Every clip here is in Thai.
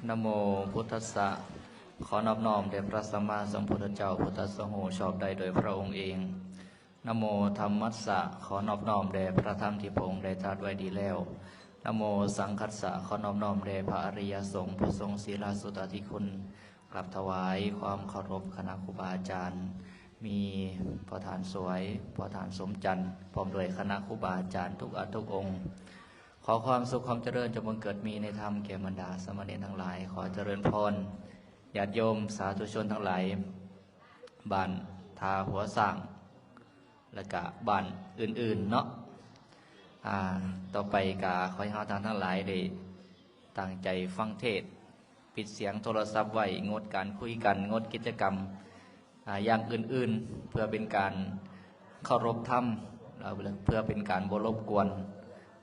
นะโมพุทธัสสะขอนอบน้อมแด่พระสัมมาสัมพุทธเจ้าพุทธัสสะโหชอบได้โดยพระองค์เองนะโมธัมมัสสะขอนอบน้อมแด่พระธรรมที่พระองค์ได้ตรัสไว้ดีแล้วนะโมสังฆัสสะขอนอบน้อมแด่พระอริยสงฆ์ผู้ทรงศีลสุตติคุณกราบถวายความเคารพคณะครูบาอาจารย์มีพระฐานสวยพระฐานสมจันทร์พร้อมด้วยคณะครูบาอาจารย์ทุกอันทุกองค์ขอความสุขความเจริญจงบังเกิดมีในธรรมแก่บรรดาสามเณรทั้งหลายขอเจริญพรญาติโยมสาธุชนทั้งหลายบ้านทาหัวสร้างและก็บ้านอื่นๆเนาะต่อไปกาขอให้เราทั้งหลายได้ตั้งใจฟังเทศปิดเสียงโทรศัพท์ไว้งดการคุยกันงดกิจกรรมอย่างอื่นๆเพื่อเป็นการเคารพธรรมเพื่อเป็นการบ่รบกวน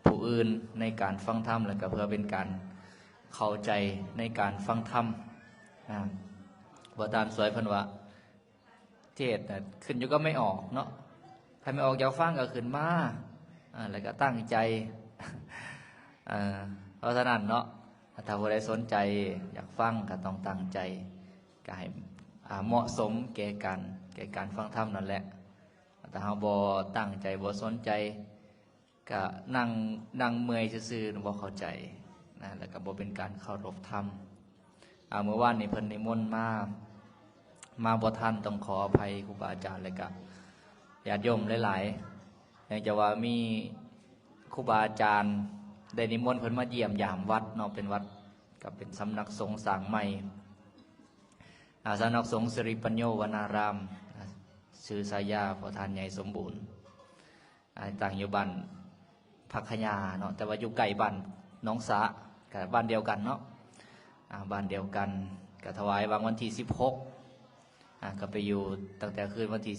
ผู้อื่นในการฟังธรรมและก็เพื่อเป็นการเข้าใจในการฟังธรรมว่าตามสวยพันวะเทศขึ้นอยู่ก็ไม่ออกเนาะถ้าไม่ออกอยากฟังก็ขึ้นมาแล้วก็ตั้งใจเพราะฉะนั้นเนาะถ้าผู้ใดสนใจอยากฟังก็ต้องตั้งใจก็ให้เหมาะสมแก่การฟังธรรมนั่นแหละแต่เราบ่ตั้งใจบ่สนใจก็นั่งเมื่อยซื่อๆบ่เข้าใจนะแล้วก็บ่เป็นการเคารพธรรมเมื่อวานนี้เพิ่นนิมนต์มาบ่ทันต้องขออภัยครูบาอาจารย์เลยก็ญาติโยมหลายๆอย่างจะว่ามีครูบาอาจารย์ได้นิมนต์เพิ่นมาเยี่ยมยามวัดเนาะเป็นวัดก็เป็นสำนักสงฆ์สร้างใหม่สำนักสงฆ์สิริปัญโยวนารามชื่อสายาพระทานใหญ่สมบูรณ์ต่างอยู่บ้านพักขยาเนาะแต่ว่าอยู่ไกลบ้านน้องสะกับบ้านเดียวกันเนาะบ้านเดียวกันก็ถวายวางวันที่16ก็ไปอยู่ตั้งแต่คืนวันที่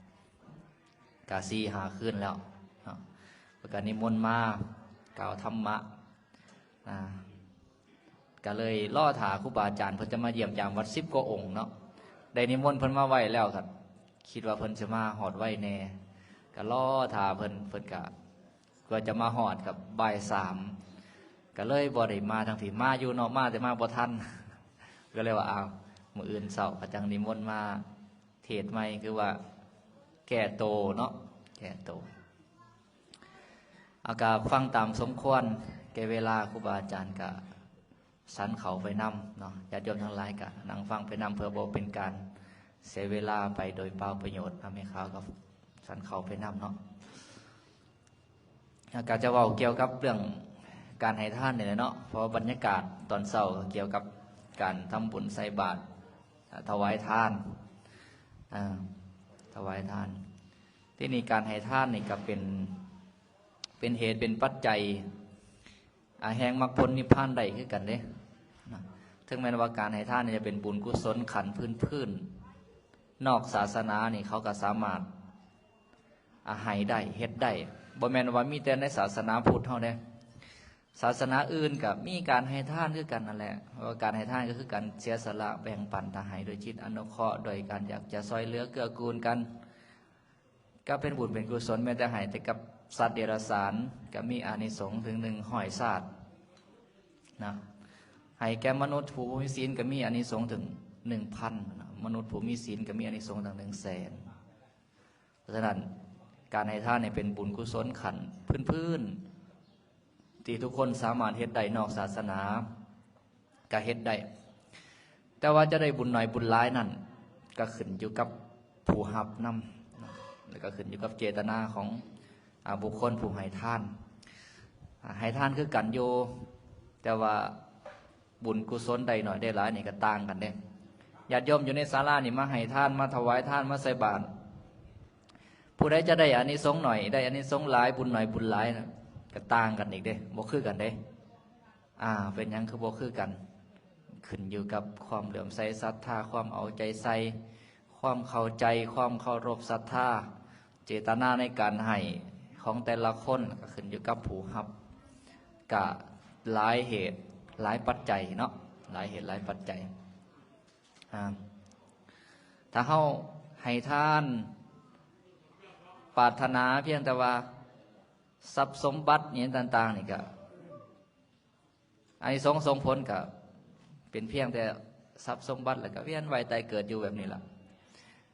15กะ4-5คืนแล้วเนาะประกาศนิมนต์มากล่าวธรรมะก็เลยล่อถาครูบาอาจารย์เพิ่นจะมาเยี่ยมยามวัด10 กว่าองค์เนาะได้นิมนต์เพิ่นมาไว้แล้วครับคิดว่าเพิ่นจะมาหอดไว้แน่ก็ล่อถาเพิ่นก็จะมาหอดกับบ่าย3ก็เลยบ่ได้มาทางผีมาอยู่เนาะมาแต่มาบ่ทันก็เลยว่ามื้ออื่นเช้าก็จังนิมนต์มาเทศน์ใหม่คือว่าแก่โตเนาะแก่โตอากาศฟังตามสมควรแก่เวลาครูบาอาจารย์ก็สันเขาไปนำเนาะญาติโยมทั้งหลายก็นั่งฟังไปนำเพื่อบ่เป็นการเสียเวลาไปโดยเปล่าประโยชน์ไม่ข่าวกับสันเขาไปนำเนาะการจะเว้าเกี่ยวกับเรื่องการให้ทานเนี่ยเนาะเพราะบรรยากาศตอนเช้าเกี่ยวกับการทำบุญใส่บาตรถวายทานถวายทานที่นี่การให้ทานนี่ก็เป็นเหตุเป็นปัจจัยแห่งมรรคผลนิพพานได้คือกันเด้ถึงแม้ว่าการให้ทานนี่จะเป็นบุญกุศลขันพื้นนอกศาสนานี่เขาก็สามารถให้ได้เฮ็ดได้บ่แม่นว่ามีแต่ในศาสนาพุทธเท่านั้นศาสนาอื่นก็มีการให้ทานคือกันนั่นแหละเพราะว่าการให้ทานก็คือการเสียสละแบ่งปันทให้โดยจิตอนุเคราะห์โดยการอยากจะช่วยเหลือเกื้อกูลกันก็เป็นบุญเป็นกุศลแม้แต่ให้แต่กับสัตว์เดรัจฉานก็มีอานิสงส์ถึง100 ชาตินะให้แก่มนุษย์ผู้มีศีลก็มีอานิสงส์ถึง 1,000 มนุษย์ผู้มีศีลก็มีอานิสงส์ถึง 100,000 เพราะฉะนั้นการให้ทานเนี่ยเป็นบุญกุศลขันพื้นที่ทุกคนสามารถเฮ็ดได้นอกศาสนาก็เฮ็ดได้แต่ว่าจะได้บุญหน่อยบุญหลายนั่นก็ขึ้นอยู่กับผู้รับนำแล้วก็ขึ้นอยู่กับเจตนาของบุคคลผู้ให้ทานให้ทานคือกันโยแต่ว่าบุญกุศลใดหน่อยได้หลายนี่ก็ต่างกันเด้ญาติโยมอยู่ในศาลานี่มาให้ทานมาถวายทานมาใส่บาตรผู้ใดจะได้อานิสงส์หน่อยได้อานิสงส์หลายบุญหน่อยบุญหลายนะก็ต่างกันอีกเด้บ่คือกันเด้เป็นหยังคือบ่คือกันขึ้นอยู่กับความเหลื่อมใสศรัทธาความเอาใจใส่ความเข้าใจความเคารพศรัทธาเจตนาในการให้ของแต่ละคนก็ขึ้นอยู่กับผู้รับก็หลายเหตุหลายปัจจัยเนาะหลายเหตุหลายปัจจัยถ้าเฮาให้ทานปรารถนาเพียงแต่ว่าทรัพย์สมบัติอย่างต่างๆนี่ก็ อานิสงส์ส่งผลกับ เป็นเพียงแต่ทรัพย์สมบัติแล้วก็เวียนว่ายตายเกิดอยู่แบบนี้ล่ะ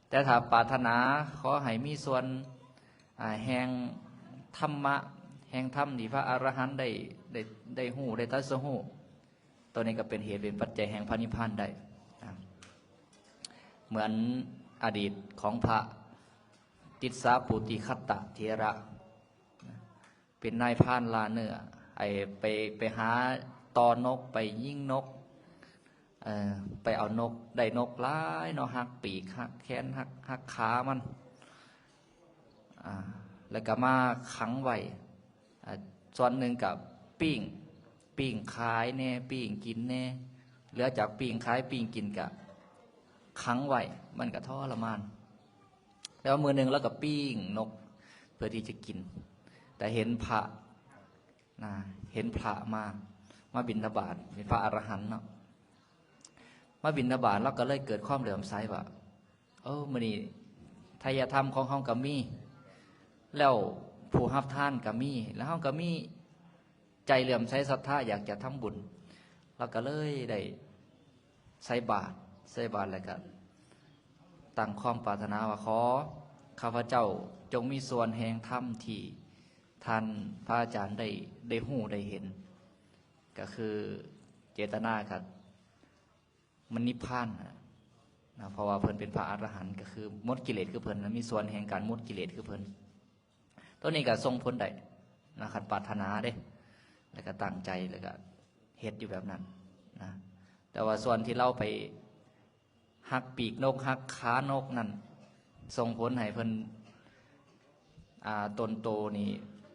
แต่ถ้าปรารถนาขอให้มีส่วนแห่งธรรมะแห่งธรรมที่พระอรหันต์ได้หู้ได้ตรัสรู้ตัวนี้ก็เป็นเหตุเป็นปัจจัยแห่งพระนิพพานได้เหมือนอดีตของพระติสสาปุติคัตตะเถระเป็นนายพรานลาเนื้อไปหาตอนกไปยิงนกไปเอานกได้นกหลายเนาะหักปีกหักแขนหักขามันแล้วก็มาขังไว้ส่วนหนึ่งกับปิ้งขายแน่ปิ้งกินแน่เหลือจากปิ้งขายปิ้งกินกับขังไว้มันก็ทรมานแล้วมือหนึ่งแล้วก็ปิ้งนกเพื่อที่จะกินแต่เห็นพระมาบิณฑบาตเป็นพระอรหันต์เนาะมาบิณฑบาตแล้วก็เลยเกิดความเหลื่อมใสว่ามื้อนี้ทายธรรมของเฮาก็มีแล้วผู้รับทานก็มีแล้วเฮาก็มีใจเหลื่อมใสศรัทธาอยากจะทำบุญแล้วก็เลยได้ใส่บาตรแล้วก็ตั้งความปรารถนาว่าขอข้าพเจ้าจงมีส่วนแห่งธรรมที่ท่านพระอาจารย์ได้หู้ได้เห็นก็คือเจตนาครับมันนิพพานนะเพราะว่าเพิ่นเป็นพระอรหันต์ก็คือหมดกิเลสคือเพิ่นมีส่วนแห่งการหมดกิเลสคือเพิ่นตัวนี้ก็ทรงผลได้นะครับปรารถนาเด้แล้วก็ตั้งใจแล้วก็เฮ็ดอยู่แบบนั้นนะแต่ว่าส่วนที่เราไปหักปีกนกหักขานกนั่นส่งผลให้เพิ่นตนโตนี่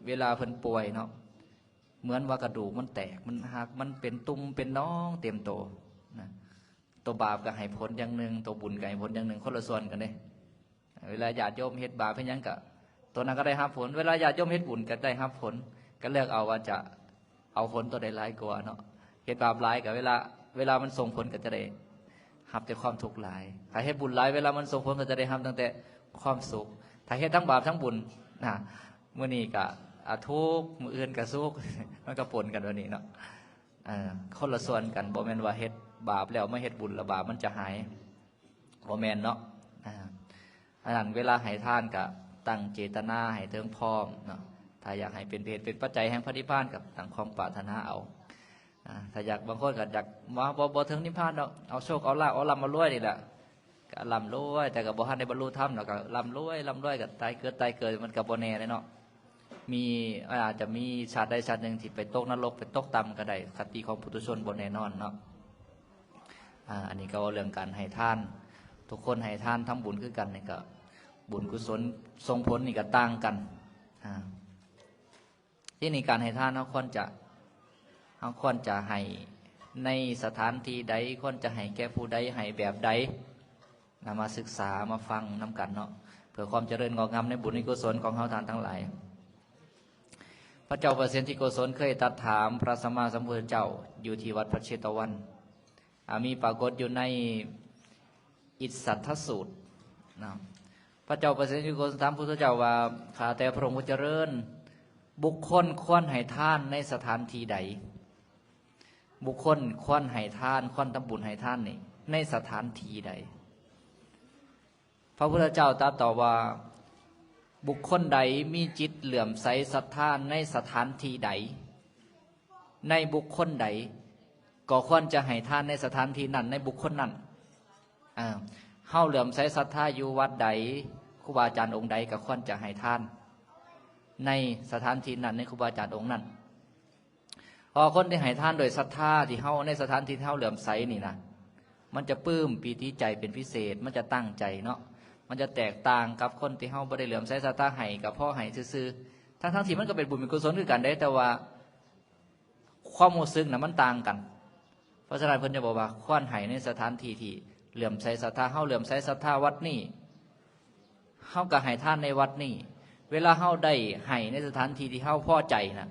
เวลาเพิ่นป่วยเนาะเหมือนว่ากระดูกมันแตกมันหักมันเป็นตุ่มเป็นน้องเต็มโตนะตัวบาปก็ให้ผลอย่างหนึ่งตัวบุญก็ให้ผลอย่างหนึ่งคนละส่วนกันเด้เวลาญาติโยมเฮ็ดบาปเพิ่นยังก็ตัวนั้นก็ได้รับผลเวลาญาติโยมเฮ็ดบุญก็ได้รับผลก็เลือกเอาว่าจะเอาผลตัวใดหลายกว่าเนาะเฮ็ดบาปหลายก็เวลามันส่งผลก็จะได้รับแต่ความทุกข์หลายถ้าเฮ็ดบุญหลายเวลามันส่งผลก็จะได้รับตั้งแต่ความสุขถ้าเฮ็ดทั้งบาปทั้งบุญมื้อนี้ก็ทุกข์มื้ออื่นก็สุขมันก็ปนกันวันนี้เนาะคนละส่วนกันบ่แม่นว่าเฮ็ดบาปแล้วไม่เฮ็ดบุญแล้วบาปมันจะหายบ่แม่นเนาะอันนั้นเวลาให้ทานก็ตั้งเจตนาให้ถึงพร้อมเนาะถ้าอยากให้เป็นเหตุเป็นปัจจัยแห่งพระนิพพานกับตั้งความปรารถนาเอาถ้าอยากบางคนก็อยากว่าบ่ถึงนิพพานเนาะเอาโชคเอาลาภเอาร่ำมารวยนี่แหละก็ร่ำรวยแต่ก็บ่ทันได้บรรลุธรรมเนาะก็ร่ำรวยก็ตายเกิดมันก็บ่แน่เลยเนาะมีอาจจะมีชาติใดชาติหนึ่งที่ไปตกนรกไปตกต่ำก็ได้คติของปุถุชนบ่แน่นอนเนาะอันนี้ก็เรื่องการให้ทานทุกคนให้ทานทำบุญคือกันนี่ก็บุญกุศลทรงผลนี่ก็ต่างกันที่นี่การให้ทานเราควรจะให้ในสถานที่ใดควรจะให้แก่ผู้ใดให้แบบใดมาศึกษามาฟังน้ำกันเนาะเพื่อความเจริญงอกงามในบุญในกุศลของเฮาทานทั้งหลายพระเจ้าประเสริฐที่โกศลเคยตรัสถามพระสัมมาสัมพุทธเจ้าอยู่ที่วัดพระเชตวันมีปรากฏอยู่ในอิสัทธสูตรนะพระเจ้าประเสริฐที่โกศลถามพระพุทธเจ้าว่าข้าแต่พระองค์ผู้เจริญบุคคลควรให้ทานในสถานที่ใดบุคคลควรให้ทานควรทำบุญให้ทานนี่ในสถานที่ใดพระพุทธเจ้าตรัสตอบว่าบุคคลใดมีจิตเหลื่อมใสศรัทธาในสถานที่ใดในบุคคลใดก็ควรจะให้ทานในสถานที่นั้นในบุคคลนั้นเฮาเหลื่อมใสศรัทธาอยู่วัดใดครูบาอาจารย์องค์ใดก็ควรจะให้ทานในสถานที่นั้นในครูบาอาจารย์องค์นั้นพอคนที่ให้ทานโดยศรัทธาที่เฮาในสถานที่เฮาเหลื่อมใสนี่นะมันจะปลื้มปีติใจเป็นพิเศษมันจะตั้งใจเนาะมันจะแตกต่างกับคนที่เฮาบ่ได้เหลื่อมใสศรัทธาให้กับพ่อให้ซื่อๆทั้งที่มันก็เป็นบุญเป็นกุศลคือกันได้แต่ว่าความรู้สึกน่ะมันต่างกันเพราะฉะนั้นเพิ่นจะบอกว่าควรให้ในสถานที่ที่เหลื่อมใสศรัทธาเฮาเหลื่อมใสศรัทธาวัดนี้เฮาก็ให้ทานในวัดนี้เวลาเฮาได้ให้ในสถานที่ที่เฮาพอใจนะ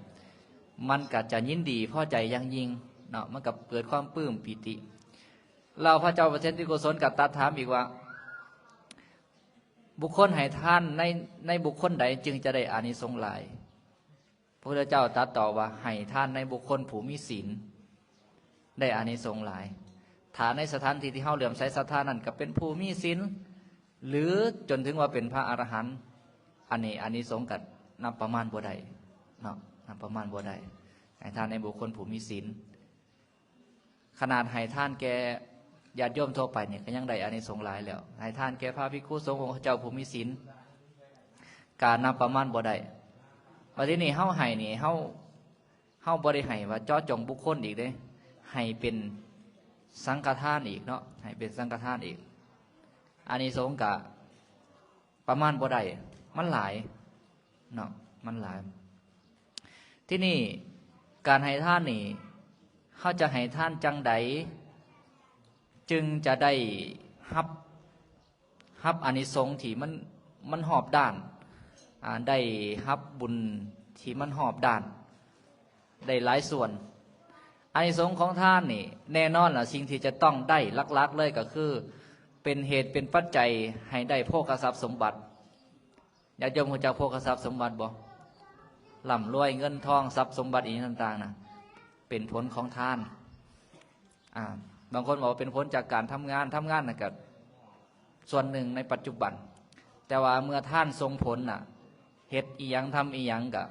มันก็จะยินดีพอใจอย่างยิ่งเนาะมันก็เกิดความปลื้มปิติเราพระเจ้าประเสริฐที่โกศลกับตรัสถามอีกว่าบุคคลให้ทานในบุคคลใดจึงจะได้อานิสงส์หลายพระพุทธเจ้าตรัสต่อว่าให้ทานในบุคคลผู้มีศีลได้อานิสงส์หลาย ฐานในสถานที่ที่เฮาเหลื่อมใสศรัทธานั้นก็เป็นผู้มีศีลหรือจนถึงว่าเป็นพระอรหันต์อันนี้สงส์กับนับประมาณบ่ได้เนาะนับประมาณบ่ได้ให้ทานในบุคคลผู้มีศีลขนาดให้ท่านแกญาติโยมทั่วไปเนี่ยก็ยังได้อานิสงส์หลายแล้วให้ท่านแกพระภิกษุสงฆ์ของเจ้าผู้มีศีลการนับประมาณบ่ได้วันที่นี่เฮาให้นี่เฮาบ่ได้ให้ว่าเจาะจงบุคคลอีกเด้ให้เป็นสังฆทานอีกเนาะให้เป็นสังฆทานอีกอานิสงส์กะประมาณบ่ได้มันหลายเนาะมันหลายที่นี่การให้ทานนี่เขาจะให้ทานจังใดจึงจะได้รับอานิสงส์ที่มันหอบด้านได้รับบุญที่มันหอบด้านได้หลายส่วนอานิสงส์ของท่านนี่แน่นอนล่ะสิ่งที่จะต้องได้ลักๆเลยก็คือเป็นเหตุเป็นปัจจัยให้ได้โภคทรัพย์สมบัติญาติโยมรู้จักโภคทรัพย์สมบัติบ่ร่ำรวยเงินทองทรัพย์สมบัติอีกต่างๆนะเป็นผลของทานบางคนบอกว่าเป็นผลจากการทำงานนะกับส่วนหนึ่งในปัจจุบันแต่ว่าเมื่อท่านทรงผลน่ะเฮ็ดอีหยังทำอีหยังกับ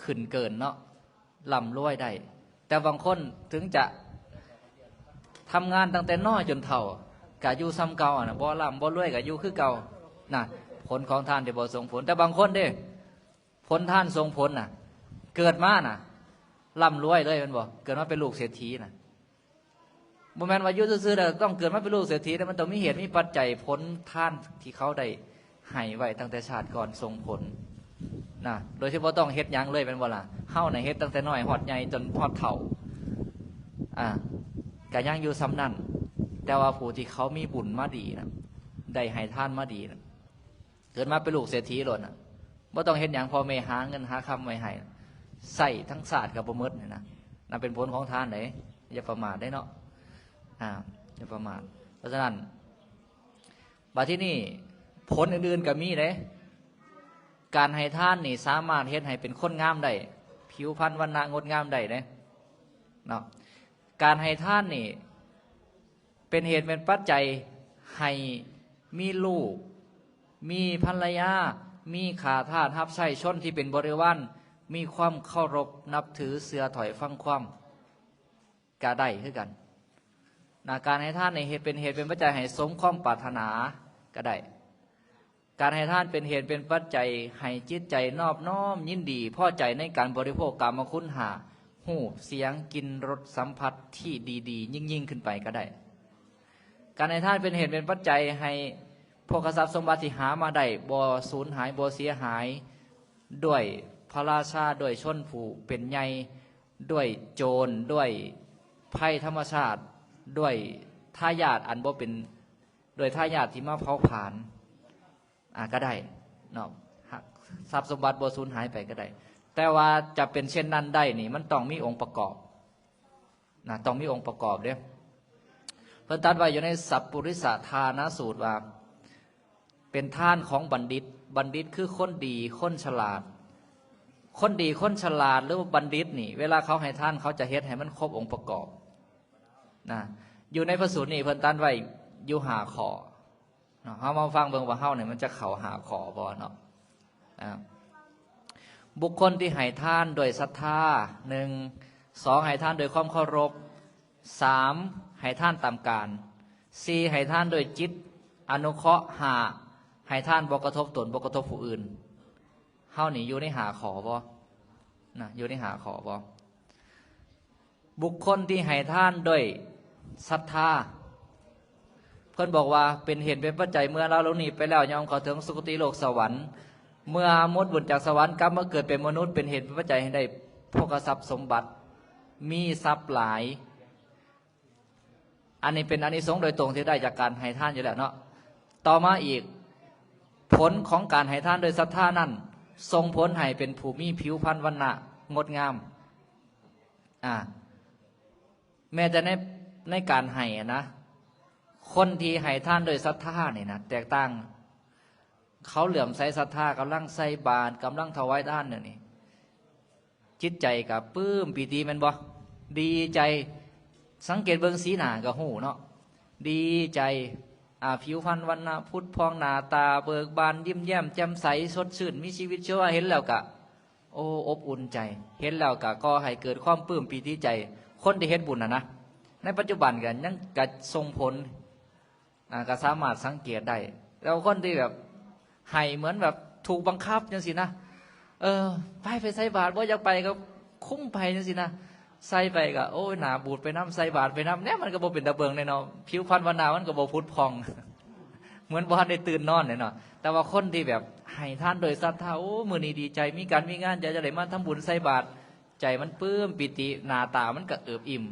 ขึ้นเกินเนาะร่ำรวยได้แต่บางคนถึงจะทำงานตั้งแต่น้อยจนเฒ่ากะอยู่ซ้ำเก่านะบ่ร่ำบ่รวยกะอยู่คือเก่าน่ะผลของท่านที่บ่ส่งผลแต่บางคนเด้ผลท่านส่งผลน่ะเกิดมาน่ะร่ำรวยเลยมันบอกเกิดมาเป็นลูกเศรษฐีน่ะบ่แม่นว่าอยู่ซื่อๆแล้วต้องเกิดมาเป็นลูกเศรษฐีแต่มันต้องมีเหตุมีปัจจัยผลท่านที่เขาได้ให้ไว้ตั้งแต่ชาติก่อนส่งผลนะโดยที่บ่ต้องเฮ็ดหยังเลยเป็นบ่ล่ะเฮาน่ะเฮ็ดตั้งแต่น้อยฮอดใหญ่จนฮอดเฒ่าก็ยังอยู่ซ้ำนั่นแต่ว่าผู้ที่เขามีบุญมาดีนะได้ให้ทานมาดีนะเกิดมาเป็นลูกเศรษฐีโลดน่ะบ่ต้องเฮ็ดหยังพ่อแม่หาเงินหาคำไว้ให้ใส่ทั้งศาสตร์กับบ่หมดนี่นะนั่นเป็นผลของทานได้อย่าประมาทได้เนาะอย่าประมาทเพราะฉะนั้นบัดที่นี่ผลอื่นๆก็มีเด้การให้ทานนี่สามารถเฮ็ดให้เป็นคนงามได้ผิวพรรณวรรณะงดงามได้เด้เนาะการให้ทานนี่เป็นเหตุเป็นปัจจัยให้มีลูกมีภรรยามีข้าทาสรับใช้ชนที่เป็นบริวารมีความเคารพนับถือเสือถอยฟังความกาได้คือกันการให้ทานในเหตุเป็นปัจจัยให้สมความปรารถนาก็ได้การให้ทานเป็นเหตุเป็นปัจจัยให้จิตใจนอบน้อมยินดีพอใจในการบริโภคกามคุณหาหูเสียงกินรสสัมผัสที่ดีๆยิ่งขึ้นไปก็ได้การให้ทานเป็นเหตุเป็นปัจจัยให้โภคทรัพย์สมบัติที่หามาได้บ่สูญหายบ่เสียหายด้วยพระราชาด้วยชนผู้เป็นใหญ่ด้วยโจรด้วยภัยธรรมชาติด้วยทายาทอันบ่เป็นโดยทายาทที่มาเผาผลาญก็ได้เนาะทรัพย์สมบัติบ่สูญหายไปก็ได้แต่ว่าจะเป็นเช่นนั้นได้นี่มันต้องมีองค์ประกอบต้องมีองค์ประกอบเด้เพิ่นตรัสไว้อยู่ในสัพปุริสทานสูตรว่าเป็นทานของบัณฑิตบัณฑิตคือคนดีคนฉลาดคนดีคนฉลาดหรือว่าบัณฑิตนี่เวลาเขาให้ทานเขาจะเฮ็ดให้มันครบองค์ประกอบอยู่ในพระสูตรนี่เพิ่นตรัสไว้อยู่5ข้อเฮามาฟังเบิ่งว่าเฮาเนี่ยมันจะเข้า5ข้อบ่เนาะบุคคลที่ให้ทานโดยศรัทธา1 2ให้ทานโดยความเคารพ3ให้ทานตามการ4ให้ทานโดยจิตอนุเคราะห์5ให้ทานบ่กระทบตนบ่กระทบผู้อื่นเฮานี่อยู่ใน5ข้อบ่อยู่ใน5ข้อบ่บุคคลที่ให้ทานโดยศรัทธาเพิ่นบอกว่าเป็นเหตุเป็นปัจจัยเมื่อเราลงนี้ไปแล้วยอมเข้าถึงสุคติโลกสวรรค์เมื่อหมดบุญจากสวรรค์กลับมาเกิดเป็นมนุษย์เป็นเหตุเป็นปัจจัยให้ได้โภคทรัพย์สมบัติมีทรัพย์หลายอันนี้เป็นอานิสงส์โดยตรงที่ได้จากการให้ทานอยู่แล้วเนาะต่อมาอีกผลของการให้ทานโดยศรัทธานั้นส่งผลให้เป็นผู้มีผิวพรรณวรรณะงดงามแม้แต่ในการให้นะคนที่ให้ทานโดยศรัทธานี่นะแตกต่างเขาเหลื่อมใสศรัทธากำลังใส่บาตรกำลังถวายทานเนี่ยนี่จิตใจกับปลื้มปีติมันบ่ดีใจ สังเกตเบิ่งสีหน้าก็ฮู้เนาะดีใจผิวพรรณวรรณพุทธพองหน้าตาเบิกบานยิ้มแย้มแจ่มใสสดชื่นมีชีวิตชีวาเห็นแล้วก็โอ้อบอุ่นใจเห็นแล้วก็ก่อให้เกิดความปลื้มปีติใจคนที่เฮ็ดบุญนะในปัจจุบันกันยังก็ส่งผลก็สามารถสังเกตได้แล้วคนที่แบบให้เหมือนแบบถูกบังคับจังสินะไปใส่บาตรบ่อยากไปก็คุ้มไปจังสินะใส่ไปก็โอ้ยหนาบูดไปน้ำใส่บาตรไปน้ำเนี่ยมันก็บ่เป็นตะเบิงแน่นอนผิวพรรณวรรณมันก็บ่พุทธพอง เหมือนบ่ทันได้ตื่นนอนแน่นอนแต่ว่าคนที่แบบให้ท่านโดยศรัทธาโอ้มื้อนี้ดีใจมีการมีงานจะได้มาทำบุญใส่บาตรใจมันปลื้มปิติหน้าตามันก็เอิบอิ่ม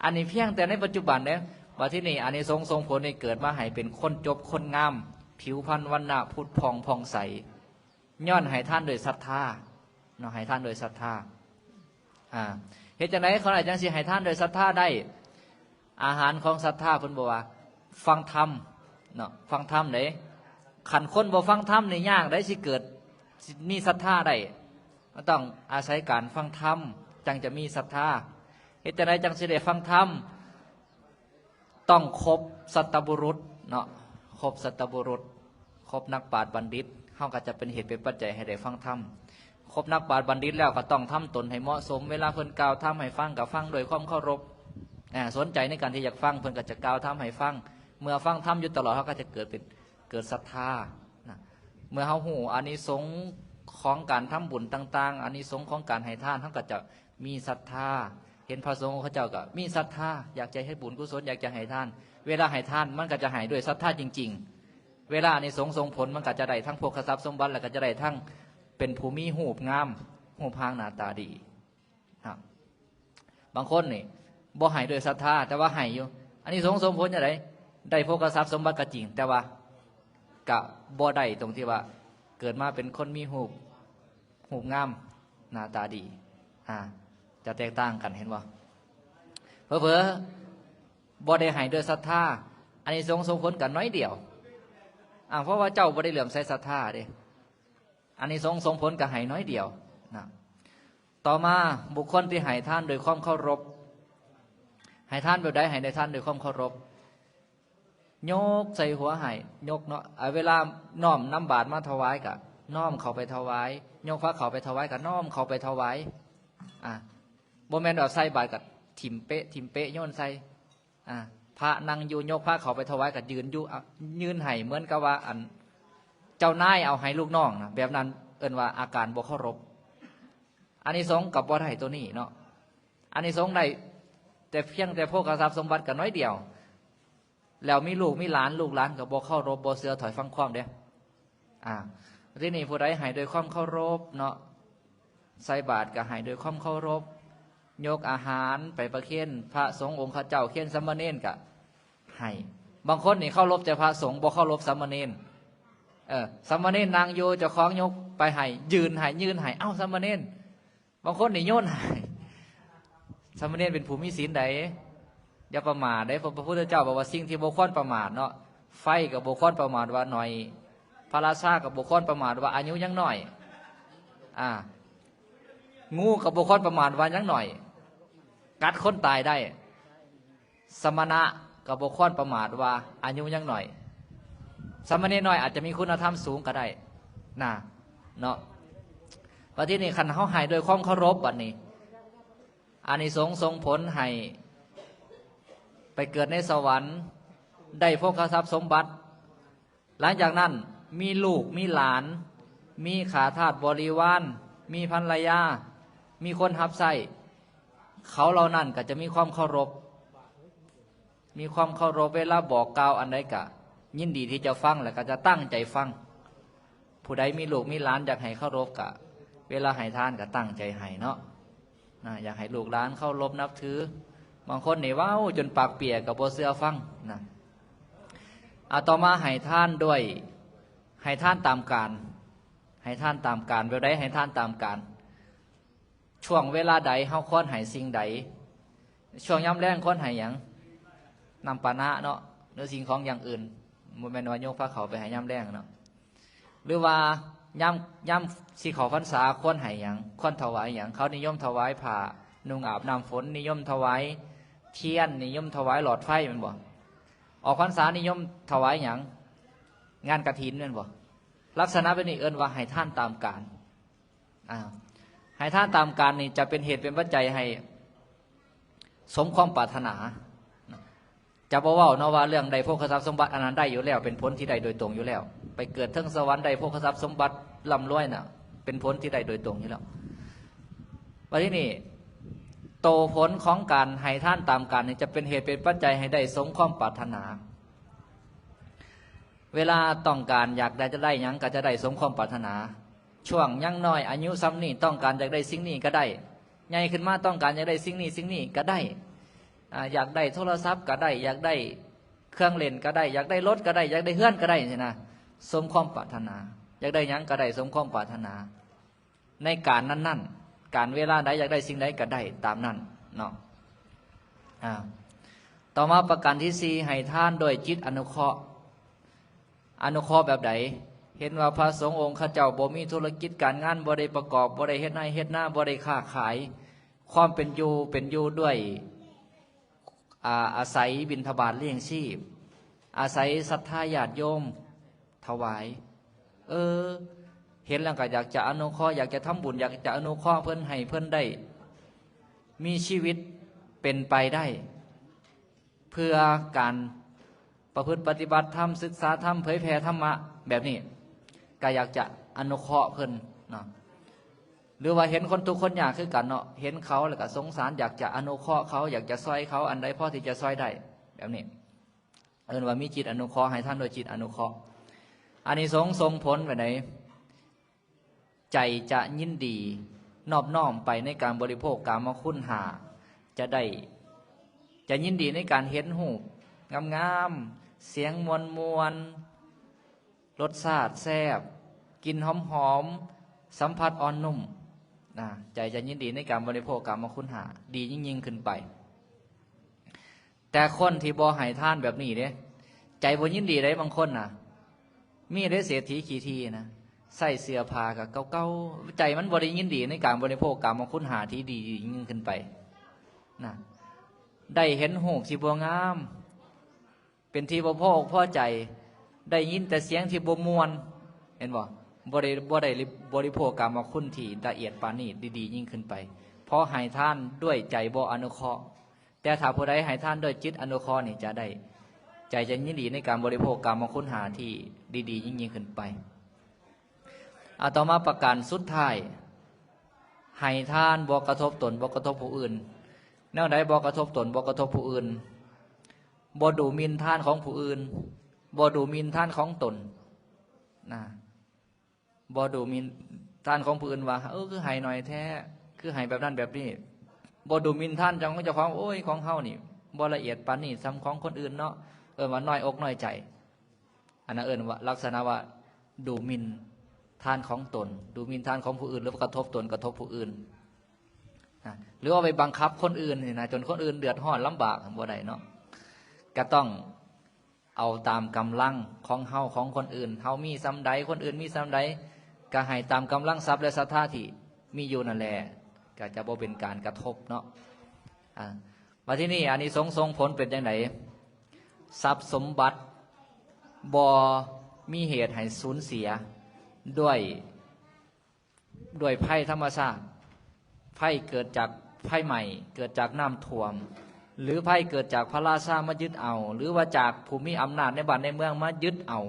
อันนี้เพียงแต่ในปัจจุบันเนี่ยว่าที่นี่อันนี้ทรงผลในเกิดมาให้เป็นคนจบคนงามผิวพรรณวรรณะพุทธพองผ่องใสย้อนให้ท่านโดยศรัทธาเนาะให้ท่านโดยศรัทธาเหตุจังได๋เขาอาจจังสิให้ท่านโดยศรัทธาได้อาหารของศรัทธาเพิ่นบอกว่าฟังธรรมเนาะฟังธรรมได้ขันคนบ่ฟังธรรมนี่ยากได้สิเกิดมีศรัทธาได้ก็ต้องอาศัยการฟังธรรมจังจะมีศรัทธาเหตุจังได๋จังสิได้ฟังธรรมต้องครบสัตบุรุษเนาะครบสัตบุรุษครบนักปราชญ์บัณฑิตเฮาก็จะเป็นเหตุเป็นปัจจัยให้ได้ฟังธรรมครบนักปราชญ์บัณฑิตแล้วก็ต้องทำตนให้เหมาะสมเวลาเพิ่นกล่าวทำให้ฟังก็ฟังโดยความเคารพสนใจในการที่อยากฟังเพิ่นก็จะกล่าวทำให้ฟังเมื่อฟังธรรมอยู่ตลอดเฮาก็จะเกิดศรัทธาเมื่อเฮาฮู้อานิสงส์ของการทำบุญต่างๆอานิสงส์ของการให้ทานเฮาก็จะมีศรัทธาเห็นพระสงฆ์เขาเจ้าก็มีศรัทธาอยากจะให้บุญกุศลอยากจะให้ทานเวลาให้ทานมันก็จะให้ด้วยศรัทธาจริงๆเวลาอานิสงส์ส่งผลมันก็จะได้ทั้งโภคทรัพย์สมบัติแล้วก็จะได้ทั้งเป็นภูมิหูปงามหูพางหน้าตาดีบางคนนี่บ่ให้ด้วยศรัทธาแต่ว่าให้อยู่อันนี้ส่งผลอย่างไรได้โภคทรัพย์สมบัติก็จริงแต่ว่ากะบ่ได้ตรงที่ว่าเกิดมาเป็นคนมีหูงามหน้าตาดีจะแตกต่างกันเห็นบ่เผลอๆบ่ได้ให้ด้วยศรัทธาอันนี้ส่งผลกันน้อยเดียวเพราะว่าเจ้าบ่ได้เหลื่อมใสศรัทธาเด้อันนี้ส่งผลกับให้น้อยเดียวนะต่อมาบุคคลที่ให้ท่านโดยความเคารพให้ท่านแบบใดให้ในท่านโดยความเคารพยกใส่หัวให้ยกเนาะเวลาน้อมน้ำบาตรมาถวายกะน้อมเข้าไปถวายยกพระเข้าไปถวายกะน้อมเข้าไปถวายบ่แม่นว่าใส่บาตรกะถิ่มเป๊ะโยนใส่พระนั่งอยู่ยกพระเข้าไปถวายกะยืนอยู่ยืนให้เหมือนกับว่าอันเจ้านายเอาให้ลูกน้องนะแบบนั้นเอิ้นว่าอาการบ่เคารพอานิสงส์กับบ่ได้ตัวนี้เนาะอานิสงส์ได้แต่เพียงแต่โภคทรัพย์สมบัติกันน้อยเดียวแล้วมีลูกมีหลานกับบ่เคารพบ่เชื่อถอยฟังความเด้ที่นี่ผู้ใดให้โดยความเคารพเนาะใส่บาตรก็ให้โดยความเคารพยกอาหารไปประเคนพระสงฆ์องค์ข้าเจ้าเคนสามเณรก็ให้บางคนนี่เคารพแต่พระสงฆ์บ่เคารพสามเณรสามเณรนางโยเจ้าของยกไปให้ยืนให้เอ้าสามเณรบางคนนี่โยนให้สามเณรเป็นผู้มีศีลใดอย่าประมาทได้พระพุทธเจ้าบอกว่าสิ่งที่บ่ควรประมาทเนาะไฟกับบ่ควรประมาทว่าหน่อยพระราชากับบ่ควรประมาทว่าอายุยังน้อยงูกับบ่ควรประมาทว่ายังน้อยกัดคนตายได้สมณะกับบ่ควรประมาทว่าอายุยังน้อยสามเณรน้อยอาจจะมีคุณธรรมสูงก็ได้เนาะประเทศนี้คันเฮาให้โดยความเคารพบัดนี้อานิสงส์ส่งผลให้ไปเกิดในสวรรค์ได้โภคทรัพย์สมบัติหลังจากนั้นมีลูกมีหลานมีขาทาสบริวารมีภรรยามีคนรับใช้เขาเหล่านั้นก็จะมีความเคารพเวลาบอกกล่าวอันใดก็ยินดีที่จะฟังและก็จะตั้งใจฟังผู้ใดมีลูกมีหลานอยากให้เคารพก็เวลาให้ทานก็ตั้งใจให้เนาะอยากให้ลูกหลานเคารพนับถือบางคนนี่ว้าวจนปากเปียกกับบ่เชื่อฟังต่อมาให้ทานด้วยให้ทานตามการแบบใดให้ทานตามการช่วงเวลาใดเฮาควรให้สิ่งใดช่วงยามแลงควรให้หยังนำปานะเนาะหรือสิ่งของอย่างอื่นบ่แม่นว่ายกพระเขาไปให้ยามแลงเนาะหรือว่ายามสิเข้าพรรษาควรให้หยังควรถวายหยังเขานิยมถวายผ้านุ่งอาบน้ำฝนนิยมถวาย เทียนนิยมถวายหลอดไฟแม่นบ่ออกพรรษานิยมถวายหยังงานกฐินแม่นบ่ลักษณะเป็นนี่เอิ้นว่าให้ท่านตามกาลให้ท่านตามกาลนี่จะเป็นเหตุเป็นปัจจัยให้สมความปรารถนาจะบอกว่าเนาะว่าเรื่องใดโภคทรัพย์สมบัติอันนั้นได้อยู่แล้วเป็นผลที่ใดโดยตรงอยู่แล้วไปเกิดทั้งสวรรค์ใดโภคทรัพย์สมบัติร่ำรวยน่ะเป็นผลที่ใดโดยตรงอยู่แล้ววันที่นี่โตผลของการให้ท่านตามกาลนี่จะเป็นเหตุเป็นปัจจัยให้ได้สมความปรารถนาเวลาต้องการอยากได้จะได้ยังก็จะได้สมความปรารถนาช่วงยังน้อยอายุซ้ำนี่ต้องการอยากได้สิ่งนี้ก็ได้ใหญ่ขึ้นมาต้องการอยากได้สิ่งนี้ก็ได้อยากได้โทรศัพท์ก็ได้อยากได้เครื่องเล่นก็ได้อยากได้รถก็ได้อยากได้เฮือนก็ได้ใช่นะสมความปรารถนาอยากได้ยังก็ได้สมความปรารถนาในการนั้นๆการเวลาใดอยากได้สิ่งใดก็ได้ตามนั้นเนาะต่อมาประการที่สี่ให้ทานโดยจิตอนุเคราะห์แบบใดเห็นว่าพระสงฆ์องค์ข้าเจ้าบ่มีธุรกิจการงานบ่ได้ประกอบบ่ได้เฮ็ดหน้าบ่ได้ค้าขายความเป็นอยู่ด้วยอาศัยบิณฑบาตเลี้ยงชีพอาศัยศรัทธาญาติโยมถวายเห็นแล้วก็อยากจะอนุเคราะห์อยากจะทำบุญอยากจะอนุเคราะห์เพิ่นให้เพิ่นได้มีชีวิตเป็นไปได้เพื่อการประพฤติปฏิบัติธรรมศึกษาธรรมเผยแผ่ธรรมะแบบนี้ก็อยากจะอนุเคราะห์เพิ่นเนาะหรือว่าเห็นคนทุกคนยากคือกันเนาะเห็นเขาแล้วก็สงสารอยากจะอนุเคราะห์เขาอยากจะช่วยเขาอันใดพอที่จะช่วยได้แบบนี้ว่ามีจิตอนุเคราะห์ให้ท่านโดยจิตอนุเคราะห์อานิสงส์ทรงผลไปไหนใจจะยินดีนอบน้อมไปในการบริโภคกามคุณหาจะยินดีในการเห็นหูปงามๆเสียงมวลรสชาติแซ่บกินหอมสัมผัสอ่อนนุ่มใจจะยินดีในการบริโภคกามคุณหาดียิ่งขึ้นไปแต่คนที่บ่ให้ทานแบบนี้เนี่ยใจบ่ยินดีได้บางคนมีได้เศรษฐีขี่ทีนะใส่เสื้อผ้ากับเก่าๆใจมันบ่ได้ยินดีในการบริโภคกามคุณหาที่ดียิ่งขึ้นไปได้เห็นหูปที่บ่งามเป็นที่บ่พอใจได้ยินแต่เสียงที่บ่ม่วนเห็นบ่ได้บริโภคกรรมคุณที่ละเอียดปานนี้ดีๆยิ่งขึ้นไปเพราะให้ท่านด้วยใจบ่อนุเคราะห์แต่ถ้าผู้ใดให้ท่านด้วยจิตอนุเคราะห์นี่จะได้ใจจะยินดีในการบริโภคกรรมคุณหาที่ดีๆยิ่งขึ้นไปต่อมาประการสุดท้ายให้ท่านบ่กระทบตนบ่กระทบผู้อื่นแนวใดบ่กระทบตนบ่กระทบผู้อื่นบ่ดูหมิ่นท่านของผู้อื่นบ่ดูหมิ่นท่านของตนบ่ดูหมิ่นท่านของผู้อื่นว่าคือให้หน่อยแท้คือให้แบบนั้นแบบนี้บ่ดูหมิ่นท่านเจ้าของโอ้ยของเฮานี่บ่ละเอียดปานนี้ซ้ำของคนอื่นเนาะว่าน้อยอกน้อยใจอันนั้นว่าลักษณะว่าดูหมิ่นท่านของตนดูหมิ่นท่านของผู้อื่นหรือกระทบตนกระทบผู้อื่นหรือว่าไปบังคับคนอื่นนี่นะจนคนอื่นเดือดร้อนลำบากบ่ได้เนาะก็ต้องเอาตามกำลังของเฮาของคนอื่นเฮามีซ้ำใดคนอื่นมีซ้ำใดก็ให้ตามกำลังทรัพย์และศรัทธาที่มีอยู่นั่นแหละก็จะบ่เป็นการกระทบเนาะมาที่นี่อานิสงส์ทรงผลเป็นจังไดทรัพย์สมบัติบ่มีเหตุให้สูญเสียด้วยภัยธรรมชาติภัยเกิดจากภัยใหม่เกิดจากน้ำท่วมหรือภัยเกิดจากพระราชามายึดเอาหรือว่าจากภูมิอำนาจในบ้านในเมืองมายึดเอา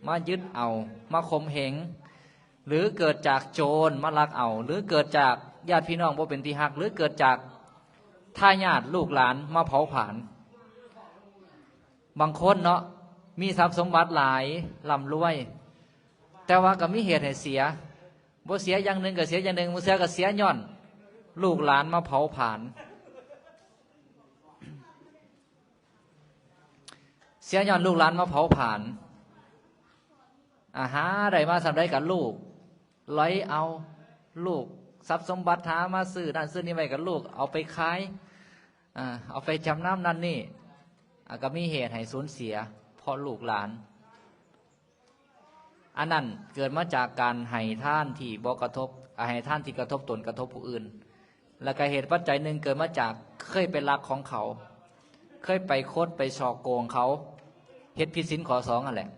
มายึดเอามาข่มเหงหรือเกิดจากโจรมาลักเอาหรือเกิดจากญาติพี่น้องบ่เป็นที่ฮักหรือเกิดจากทายาทลูกหลานมาเผาผลาญบางคนเนาะมีทรัพย์สมบัติหลายร่ำรวยแต่ว่าก็มีเหตุให้เสียบ่เสียอย่างหนึ่งก็เสียอย่างหนึ่งบ่เสียก็เสียย้อนลูกหลานมาเผาผลาญเสียย้อนลูกหลานมาเผาผลาญหาได้มาทำได้กับลูกร้อยเอาลูกทรัพย์สมบัติหามาซื้อนั่นซื้อนี่ไว้กับลูกเอาไปขายเอาไปจำนำนั่นนี่ก็มีเหตุให้สูญเสียเพราะลูกหลานอันนั้นเกิดมาจากการให้ท่านที่บ่กระทบให้ท่านที่กระทบตนกระทบผู้อื่น แล้วก็เหตุปัจจัยหนึ่งเกิดมาจากเคยเป็นรักของเขาเคยไปโคดไปฉอกโกงเขาเฮ็ดผิดศีลข้อสองนั่นแหละ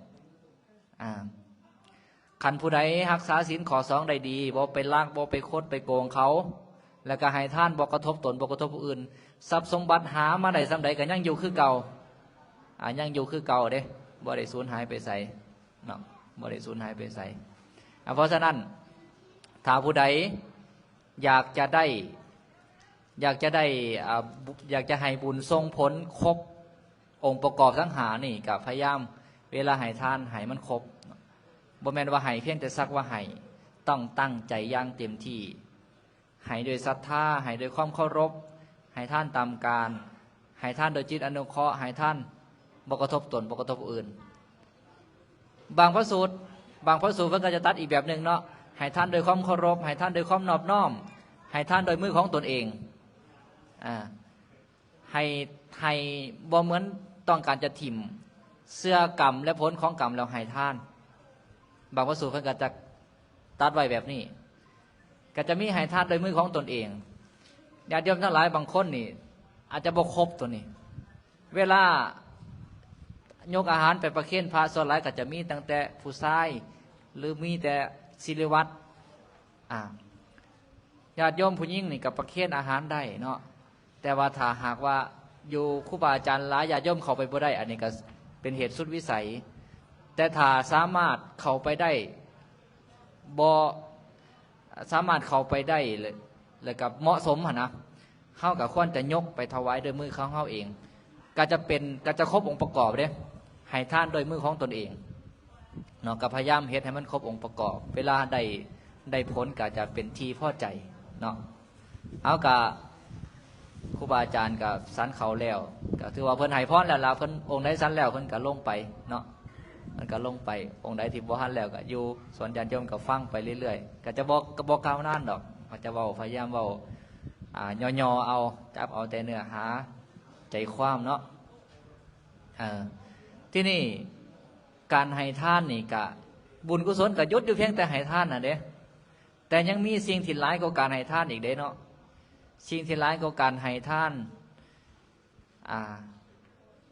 คันผู้ใดรักษาศีลข้อสองได้ดีบ่ไปลักบ่ไปโคดไปโกงเขาแล้วก็ให้ท่านบ่กระทบตนบ่กระทบผู้อื่นทรัพย์สมบัติหามาได้ส่ำใดก็ยังอยู่คือเก่ายังอยู่คือเก่าเด้บ่ได้สูญหายไปไสเนาะบ่ได้สูญหายไปไสเพราะฉะนั้นถ้าผู้ใดอยากจะให้บุญทรงผลครบองค์ประกอบทั้งหานี่ก็พยายามเวลาให้ทานให้มันครบบ่แม่นว่าให้เพียงแต่ซักว่าให้ต้องตั้งใจอย่างเต็มที่ให้โดยศรัทธาให้โดยความเคารพให้ท่านตามการให้ท่านโดยจิตอนุเคราะห์ให้ท่านบ่กระทบตนบ่กระทบผู้อื่นบางพระสูตรเพิ่นก็จะตัดอีกแบบนึงเนาะให้ท่านโดยความเคารพให้ท่านโดยความนอบน้อมให้ท่านโดยมือของตนเองให้บ่เหมือนต้องการจะถิ่มเสื้อกรรมและผลของกรรมแล้วให้ท่านบางพระสูตรเพิ่นก็จะตัดไว้แบบนี้ก็จะมีให้ท่านโดยมือของตนเองญาติโยมทั้งหลายบางคนนี่อาจจะบ่ครบตัวนี้เวลายกอาหารไปประเคนพระส่วนหลายก็จะมีตั้งแต่ผู้ชายหรือมีแต่ศิริวัตรญาติโยมผู้หญิงนี่กับประเคนอาหารได้เนาะแต่ว่าถ้าหากว่าอยู่ครูบาอาจารย์หลายญาติโยมเข้าไปบ่ได้อันนี้ก็เป็นเหตุสุดวิสัยแต่ถ้าสามารถเข้าไปได้บ่สามารถเข้าไปได้เลยกับเหมาะสมนะเข้ากับควรจะยกไปถวายโดยมือของเขาเองก็จะครบองค์ประกอบเด้ให้ท่านโดยมือของตนเองเนาะก็พยายามเฮ็ดให้มันครบองค์ประกอบเวลาได้ผลก็จะเป็นที่พอใจเนาะเอากะครูบาอาจารย์กับสันเขาแล้วก็ถือว่าเพิ่นให้พรแล้วล่ะเพิ่นองค์ใดสันแล้วเพิ่นก็ลงไปเนาะมันก็ลงไปองค์ใดที่บ่ทันแล้วก็อยู่ส่วนญาติโยมก็ฟังไปเรื่อยๆก็จะบ่กล่าวนานดอกก็จะเว้าพยายามเว้าย่อๆเอาจับเอาแต่เนื้อหาใจความเนาะที่นี่การให้ทานนี่ก็บุญกุศลก็ยุดอยู่เพียงแต่ให้ทานน่ะเด้แต่ยังมีสิ่งที่ร้ายกว่าการให้ทานอีกเด้เนาะสิ่งที่ร้ายกว่าการให้ทาน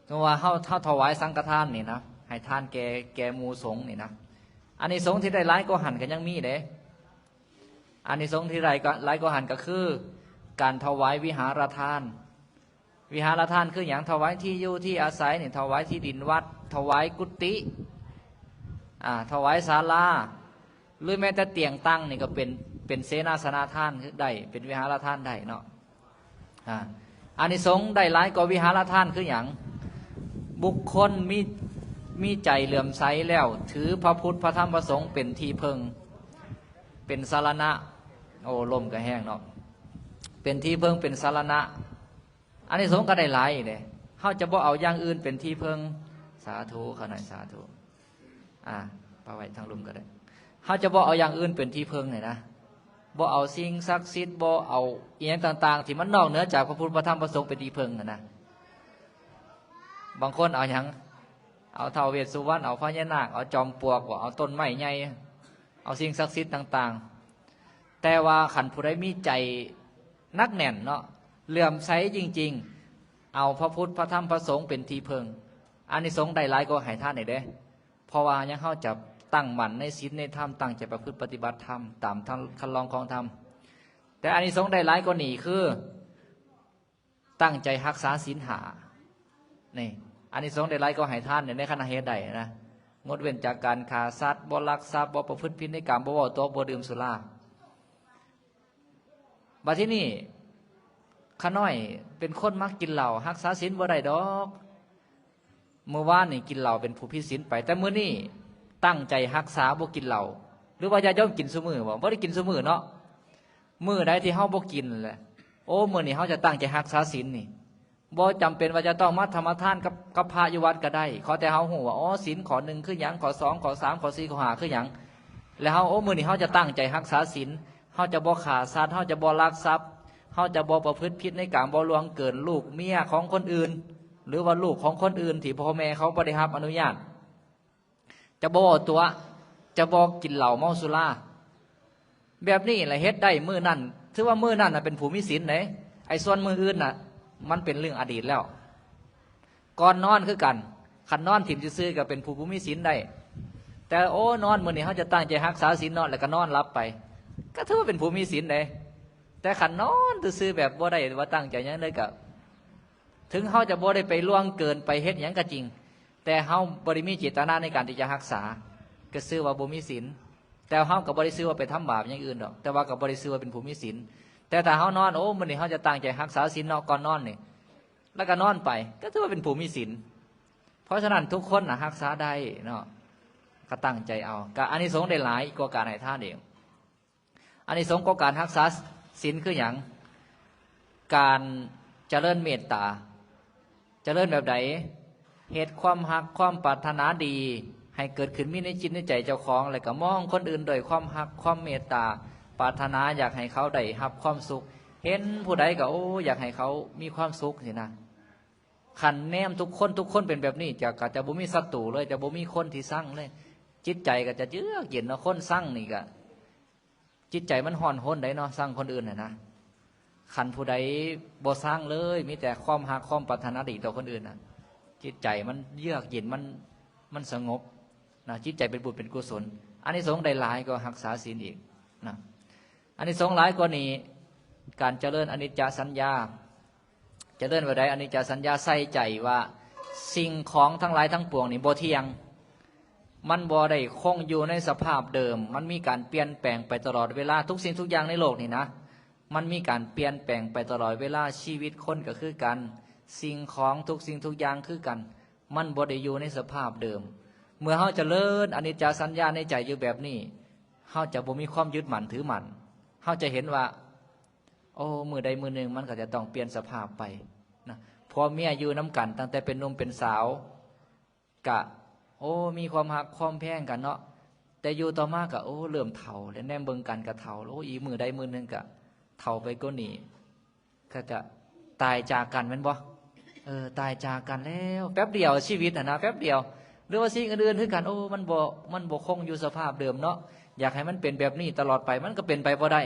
เพราะว่าเฮาถวายสังฆทานนี่นะให้ทานแก่หมู่สงฆ์นี่นะอานิสงส์ที่ได้ร้ายกว่าหันก็ยังมีเด้อานิสงส์ที่ร้ายกว่าหันก็คือการถวายวิหารทานวิหารทานคืออย่างถวายที่อยู่ที่อาศัยนี่ถวายที่ดินวัดถวายกุฏิถวายศาลาหรือแม้แต่เตียงตั้งนี่ก็เป็นเสนาสนะทานได้เป็นวิหารทานได้เนาะอานิสงส์ได้หลายกว่าวิหารทานคืออย่างบุคคลมีใจเหลื่อมใสแล้วถือพระพุทธพระธรรมพระสงฆ์เป็นที่พึงเป็นสารณะโอ้ลมก็แห้งเนาะเป็นที่พึงเป็นสารณะอานิสงส์ก็ได้หลายเลยเขาจะบ่เอาอย่างอื่นเป็นที่พึงสาธุขนาดสาธุปาไว้ทางลุมก็ได้เขาจะบ่เอาอย่างอื่นเป็นที่พึงเลยนะบ่เอาสิ่งศักดิ์สิทธิ์บ่เอาอีหยังต่างๆที่มันนอกเหนือจากพระพุทธพระธรรมพระสงฆ์เป็นที่พึงนะบางคนเอาอย่างเอาท้าวเวสสุวรรณเอาพญานาคเอาจอมปลวกเอาต้นไม้ใหญ่เอาสิ่งศักดิ์สิทธิ์ต่างๆแต่ว่าขันผู้ใดมีใจนักแน่นเนาะเหลื่อมใสจริงๆเอาพระพุทธพระธรรมพระสงฆ์เป็นที่พึงอานิสงส์ได้หลายก็ให้ท่านได้เพราะว่ายังเข้าจะตั้งมั่นในศีลในธรรมตั้งใจประพฤติปฏิบัติธรรมตามคันลองของธรรมแต่อานิสงส์ได้หลายก็หนีคือตั้งใจรักษาศีลห้านี่อานิสงส์ได้หลายก็ให้ท่านในขณะเหตุใดนะงดเว้นจากการฆ่าสัตว์บ่ลักทรัพย์บ่ประพฤติผิดในกรรมบ่เว้าโต๊ะบ่ดื่มสุราบัดที่นี่ข้าน้อยเป็นคนมักกินเหล้ารักษาศีลบ่ได้ดอกเมื่อวานนี่กินเหล้าเป็นผู้ผิดศีลไปแต่มื้อนี้ตั้งใจรักษาบ่กินเหล้าหรือว่าญาติโยมกินซุมื้อบ่ได้กินซุมื้อเนาะมื้อใดที่เฮาบ่กินแหละโอ้มื้อนี้เฮาจะตั้งใจรักษาศีลนี่บ่จำเป็นว่าจะต้องมาธรรมทานกับพระอยู่วัดก็ได้ขอแต่เฮาฮู้ว่าอ๋อศีลข้อ1คือหยังข้อ2ข้อ3ข้อ4ข้อ5คือหยังแล้วเฮาโอ้มื้อนี้เฮาจะตั้งใจรักษาศีลเฮาจะบ่ฆ่าสัตว์เฮาจะบ่ลักทรัพย์เฮาจะบ่ประพฤติผิดในกามบ่ล่วงเกินลูกเมียของคนอื่นหรือว่าลูกของคนอื่นที่พ่อแม่เขาบ่ได้รับอนุญาตจะบ่ตัวจะบ่กินเหล้าเมาสุรา แบบนี้แหละเฮ็ดได้มือนั่นถือว่ามือนั่นน่ะเป็นผู้มีศีลไหนไอ้ส่วนมืออื่นน่ะมันเป็นเรื่องอดีตแล้วก่อนนอนคือกันขันนอนถิ่มซื่อๆก็เป็นผู้มีศีลได้แต่โอ้นอนมื้อนี้เขาจะตั้งใจรักษาศีลนอนแล้วก็นอนหลับไปก็ถือว่าเป็นผู้มีศีลได้แต่ขันนอนซื่อๆแบบบ่ได้ว่าตั้งใจหยังเลยก็ถึงเขาจะบ่ได้ไปล่วงเกินไปเฮ็ดหยังก็จริงแต่เขาบ่ได้มีเจตนาในการที่จะรักษาก็ซื่อว่าบ่มีศีลแต่เขาก็บ่ได้ซื่อว่าไปทำบาปอย่างอื่นดอกแต่ว่าก็บ่ได้ซื่อว่าเป็นผู้มีศีลแต่ถ้าเขานอนโอ้มื้อนี้เขาจะตั้งใจรักษาศีลเนาะก่อนนอนนี่แล้วก็นอนไปก็ถือว่าเป็นผู้มีศีลเพราะฉะนั้นทุกคนรักษาได้เนาะก็ตั้งใจเอาก็อานิสงส์ได้หลายกว่าการให้ทานเองอานิสงส์ของการรักษาศีลคือหยังการเจริญเมตตาเจริญแบบใดเหตุความฮักความปรารถนาดีให้เกิดขึ้นมีในจิตในใจเจ้าของแล้วก็มองคนอื่นโดยความฮักความเมตตาปรารถนาอยากให้เขาได้รับความสุขเห็นผู้ใดก็โอ้อยากให้เขามีความสุขสินะขันแนมทุกคนเป็นแบบนี้จะบ่มีศัตรูเลยจะบ่มีคนที่สั่งเลยจิตใจก็จะเยือกเย็นเนาะคนสั่งนี่ก็จิตใจมันห่อนห้นได้เนาะสั่งคนอื่นนะขันผู้ใดบ่สร้างเลยมีแต่ความฮักความปรารถนาดีต่อคนอื่นนะจิตใจมันเยือกเย็นมันสงบนะจิตใจเป็นบุญเป็นกุศลอันนี้สงส์ได้หลายก็รักษาศีลอีกนะอันนี้สงส์หลายกว่านี้การเจริญอนิจจสัญญาเจริญแบบใดอนิจจสัญญาใส่ใจว่าสิ่งของทั้งหลายทั้งปวงนี่บ่เที่ยงมันบ่ได้คงอยู่ในสภาพเดิมมันมีการเปลี่ยนแปลงไปตลอดเวลาทุกสิ่งทุกอย่างในโลกนี่นะมันมีการเปลี่ยนแปลงไปตลอดเวลาชีวิตคนก็คือกันสิ่งของทุกสิ่งทุกอย่างคือกันมันบ่ได้อยู่ในสภาพเดิมเมื่อเฮาเจริญอนิจจสัญญาในใจอยู่แบบนี้เฮาจะบ่มีความยึดมั่นถือมั่นเฮาจะเห็นว่าโอ้มือใดมือหนึ่งมันก็จะต้องเปลี่ยนสภาพไปนะพอเมียอยู่น้ำกันตั้งแต่เป็นหนุ่มเป็นสาวกะโอ้มีความหักความแพงกันเนาะแต่อยู่ต่อมากะโอ้เริ่มเฒ่าแล้วแนมเบิ่งกันกะเฒ่าโอ้อีมือใดมือหนึ่งกะเฒ่าไปก็หนีก็จะตายจากกันแม่นบ่ตายจากกันแล้วแป๊บเดียวชีวิตนะแป๊บเดียวหรือว่าสิ่งอื่นๆคือกันโอ้มันบ่คงอยู่สภาพเดิมเนาะอยากให้มันเป็นแบบนี้ตลอดไปมันก็เป็นไปบ่ได้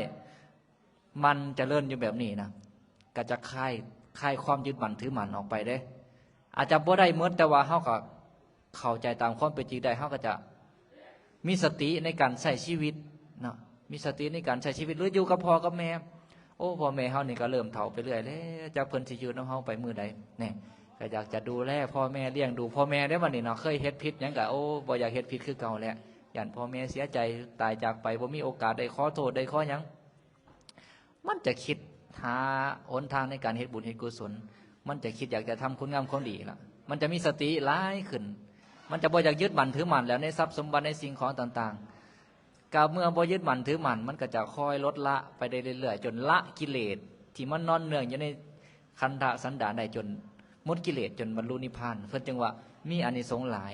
มันจะเลื่อนอยู่แบบนี้นะก็จะคลายความยึดมั่นถือมั่นออกไปได้อาจจะบ่ได้เมื่อแต่ว่าเฮาก็เข้าใจตามความเป็นจริงได้เฮาก็จะมีสติในการใช้ชีวิตเนาะมีสติในการใช้ชีวิตหรืออยู่กับพ่อกับแม่โอ้พ่อแม่เฮานี่ก็เริ่มเฒ่าไปเรื่อยแล้วจากเพิ่นสิอยู่นำเฮาไปมื้อใดแน่ก็อยากจะดูแลพ่อแม่เลี้ยงดูพ่อแม่ได้บัดนี้เนาะเคยเฮ็ดผิดหยังก็โอ้บ่อยากเฮ็ดผิดคือเก่าแล้วย่านพ่อแม่เสียใจตายจากไปบ่มีโอกาสได้ขอโทษได้ขอหยังมันจะคิดหาหนทางในการเฮ็ดบุญเฮ็ดกุศลมันจะคิดอยากจะทำคุณงามความดีละมันจะมีสติหลายขึ้นมันจะบ่อยากยึดมั่นถือมั่นแล้วในทรัพย์สมบัติในสิ่งของต่างๆก็เมื่อบ่ยึดมั่นถือมั่นมันก็จะค่อยลดละไปได้เรื่อยๆจนละกิเลสที่มันนอนเนื่องอยู่ในขันธสันดานได้จนหมดกิเลสจนบรรลุนิพพานเพิ่นจึงว่ามีอานิสงส์หลาย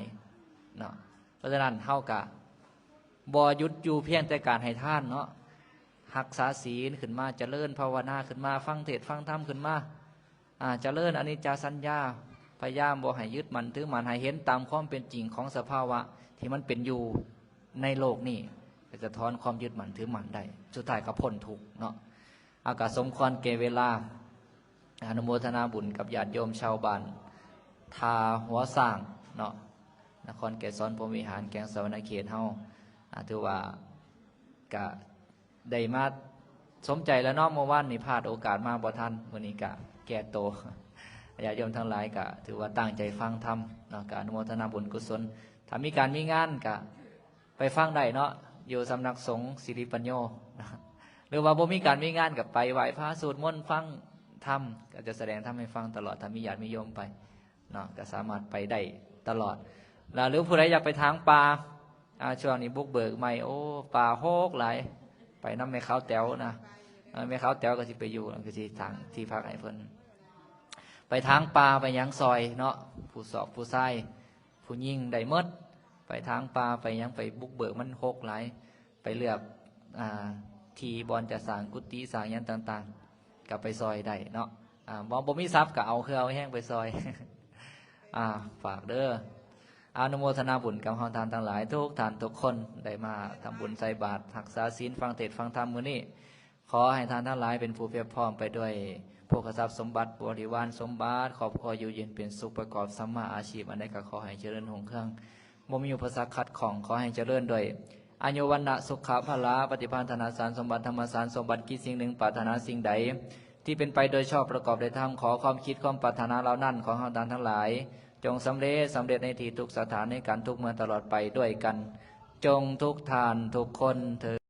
เนาะเพราะฉะนั้นเฮาก็บ่หยุดอยู่เพียงแต่การให้ทานเนาะรักษาศีลขึ้นมาเจริญภาวนาขึ้นมาฟังเทศน์ฟังธรรมขึ้นมาเจริญอนิจจสัญญาพยายามบ่ให้ยึดมั่นถือมั่นให้เห็นตามความเป็นจริงของสภาวะที่มันเป็นอยู่ในโลกนี้ก็จะถอนความยึดมั่นถือมั่นได้สุดท้ายก็พ้นทุกข์เนาะอากาศสมควรแก่เวลาอนุโมทนาบุญกับญาติโยมชาวบ้านทาหัวสร้างเนาะนครเกษรพรหมวิหารแกงสวรรณเขตเฮาถือว่าก็ได้มาสมใจแล้วเนาะเมื่อวานนี่พลาดโอกาสมาบ่ทันมื้อนี้ก็แก่โตญาติโยมทั้งหลายก็ถือว่าตั้งใจฟังธรรมเนาะก็อนุโมทนาบุญกุศลถ้ามีการมีงานก็ไปฟังได้เนาะอยู่สำนักสงฆ์สิริปัญโยหรือว่าบ่มีการมีงานก็ไปไหว้พระสวดมนต์ฟังธรรมก็จะแสดงธรรมให้ฟังตลอดถ้ามีญาติมีโยมไปเนาะก็สามารถไปได้ตลอดแล้วหรือผู้ใดอยากไปทางป่าช่วงนี้บุกเบิกใหม่โอ้ป่าโฮกหลายไปน้ำแม่ขาวแต๋วนะแม่ขาวแต๋วก็สิไปอยู่ก็สิทางที่พักให้เพิ่นไปทางป่าไปยังซอยเนาะผู้สอบผู้ชายผู้ยิ่งได้หมดไปทางป่าไปยังไปบุกเบิกมันโฮกหลายไปเลือกทีบอลจะสร้างกุฏิสร้างยันต่างๆกับไปซอยได้เนาะบ่มีทรัพย์ก็เอาคือเอาแห้งไปซอยฝากเด้อ อนุโมทนาบุญกับเฮาทานทั้งหลายทุกท่านทุกคนได้มาทำบุญใส่บาตรรักษาศีลฟังเทศน์ฟังธรรมมื้อนี้ขอให้ท่านทั้งหลายเป็นผู้เพียรพร้อมไปด้วยโภคทรัพย์สมบัติบริวารสมบัติครอบครัวอยู่เย็นเป็นสุขประกอบสัมมาอาชีพอันใดก็ขอให้เจริญรุ่งเรืองบ่มีอุปสรรคขัดข้องขอให้เจริญด้วยอายุวันนะสุขภาละปฏิภาณธนาสารสมบัติธรรมสารสมบัติกิจสิ่งหนึ่งปรารถนาสิ่งใดที่เป็นไปโดยชอบประกอบด้วยธรรมขอความคิดความปรารถนาเหล่านั้นของเฮาทั้งหลายจงสำเร็จในที่ทุกสถานในการทุกเมื่อตลอดไปด้วยกันจงทุกทานทุกคนเถิด